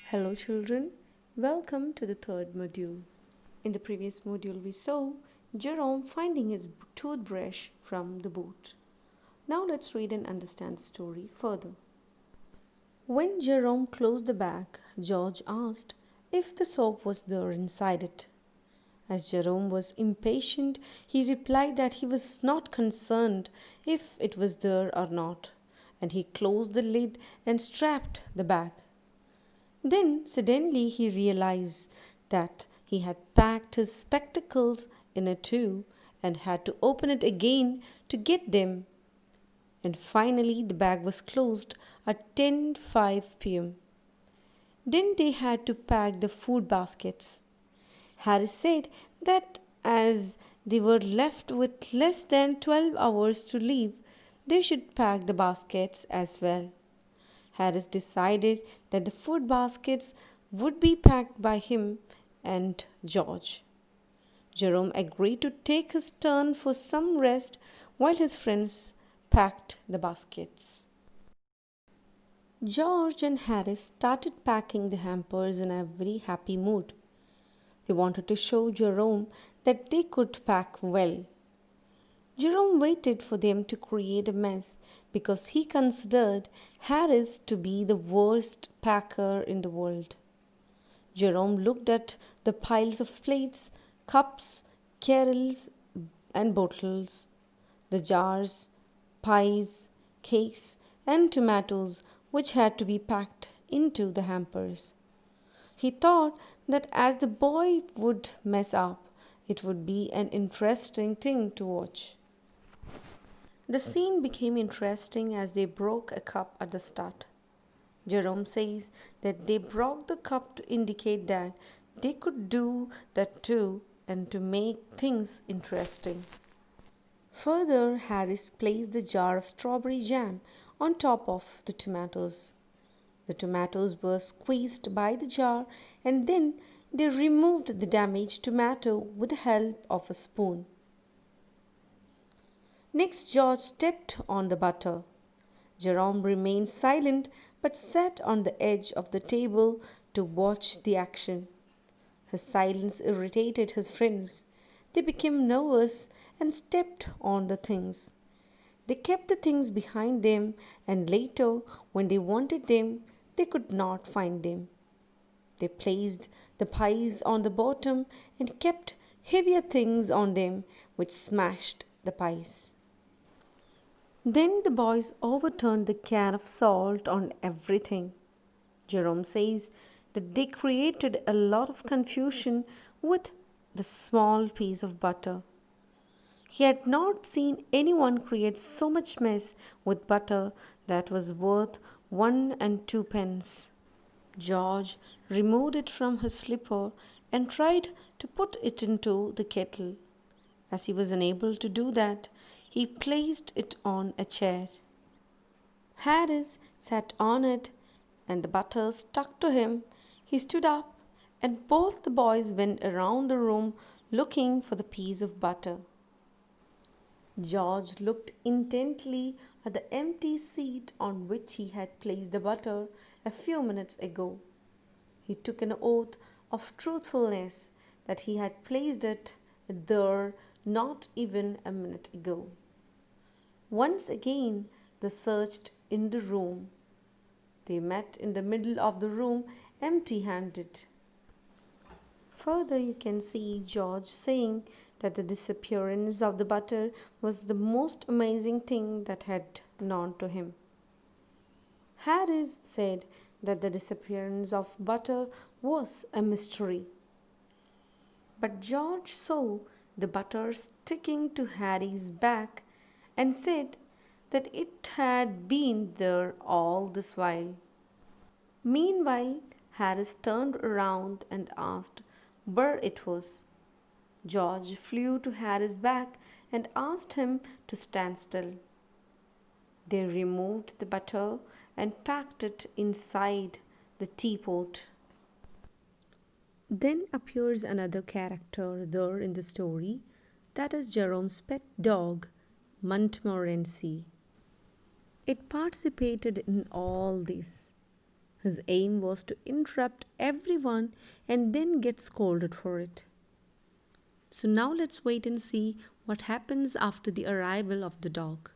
Hello children, welcome to the third module. In the previous module we saw Jerome finding his toothbrush from the boot. Now let's read and understand the story further. When Jerome closed the bag, George asked if the soap was there inside it. As Jerome was impatient, he replied that he was not concerned if it was there or not, and he closed the lid and strapped the bag. Then suddenly he realized that he had packed his spectacles in it too, and had to open it again to get them. And finally the bag was closed at 10:05 p.m. Then they had to pack the food baskets. Harry said that as they were left with less than 12 hours to leave, they should pack the baskets as well. Harris decided that the food baskets would be packed by him and George. Jerome agreed to take his turn for some rest while his friends packed the baskets. George and Harris started packing the hampers in a very happy mood. They wanted to show Jerome that they could pack well. Jerome waited for them to create a mess because he considered Harris to be the worst packer in the world. Jerome looked at the piles of plates, cups, kettles, and bottles, the jars, pies, cakes, and tomatoes which had to be packed into the hampers. He thought that as the boy would mess up, it would be an interesting thing to watch. The scene became interesting as they broke a cup at the start. Jerome says that they broke the cup to indicate that they could do that too and to make things interesting. Further, Harris placed the jar of strawberry jam on top of the tomatoes. The tomatoes were squeezed by the jar and then they removed the damaged tomato with the help of a spoon. Next George stepped on the butter. Jerome remained silent but sat on the edge of the table to watch the action. His silence irritated his friends. They became nervous and stepped on the things. They kept the things behind them and later, when they wanted them, they could not find them. They placed the pies on the bottom and kept heavier things on them which smashed the pies. Then the boys overturned the can of salt on everything. Jerome says that they created a lot of confusion with the small piece of butter. He had not seen anyone create so much mess with butter that was worth 1 and 2 pence. George removed it from his slipper and tried to put it into the kettle. As he was unable to do that, he placed it on a chair. Harris sat on it and the butter stuck to him. He stood up and both the boys went around the room looking for the piece of butter. George looked intently at the empty seat on which he had placed the butter a few minutes ago. He took an oath of truthfulness that he had placed it there not even a minute ago. Once again they searched in the room. They met in the middle of the room empty-handed. Further you can see George saying that the disappearance of the butter was the most amazing thing that had known to him. Harris said that the disappearance of butter was a mystery. But George saw the butter sticking to Harry's back and said that it had been there all this while. Meanwhile, Harris turned around and asked where it was. George flew to Harry's back and asked him to stand still. They removed the butter and packed it inside the teapot. Then appears another character there in the story, that is Jerome's pet dog, Montmorency. It participated in all this. His aim was to interrupt everyone and then get scolded for it. So now let's wait and see what happens after the arrival of the dog.